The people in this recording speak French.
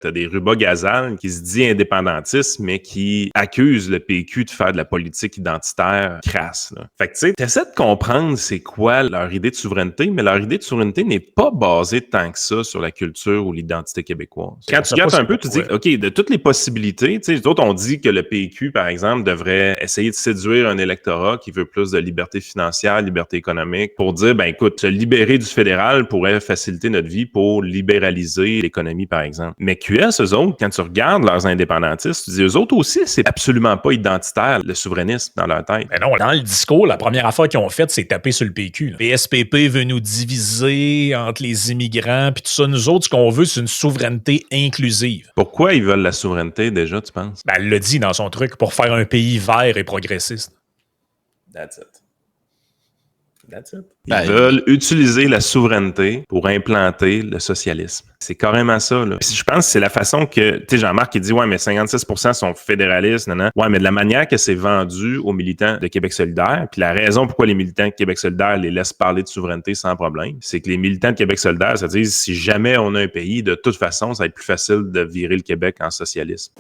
T'as des Ruba-Gazal qui se dit indépendantiste, mais qui accusent le PQ de faire de la politique identitaire crasse. Là. Fait que tu sais, t'essaies de comprendre c'est quoi leur idée de souveraineté, mais leur idée de souveraineté n'est pas basée tant que ça sur la culture ou l'identité québécoise. Quand tu regardes un peu, tu dis, OK, de toutes les possibilités, tu sais, d'autres ont dit que le PQ, par exemple, devrait essayer de séduire un électorat qui veut plus de liberté financière, liberté économique, pour dire, ben écoute, se libérer du fédéral pourrait faciliter notre vie pour libéraliser l'économie, par exemple. Mais QS, eux autres, quand tu regardes leurs indépendantistes, tu dis, eux autres aussi, c'est absolument pas identitaire, le souverainisme dans leur tête. Ben non, dans le discours, la première affaire qu'ils ont faite, c'est taper sur le PQ. Là. PSPP veut nous diviser entre les immigrants, puis tout ça. Nous autres, ce qu'on veut, c'est une souveraineté inclusive. Pourquoi ils veulent la souveraineté, déjà, tu penses? Ben, elle l'a dit dans son truc, pour faire un pays vert et progressiste. That's it. Ils veulent utiliser la souveraineté pour implanter le socialisme. C'est carrément ça, là. Puis je pense que c'est la façon que, tu sais, Jean-Marc, il dit, ouais, mais 56% sont fédéralistes, non. Ouais, mais de la manière que c'est vendu aux militants de Québec solidaire, puis la raison pourquoi les militants de Québec solidaire les laissent parler de souveraineté sans problème, c'est que les militants de Québec solidaire se disent, si jamais on a un pays, de toute façon, ça va être plus facile de virer le Québec en socialisme.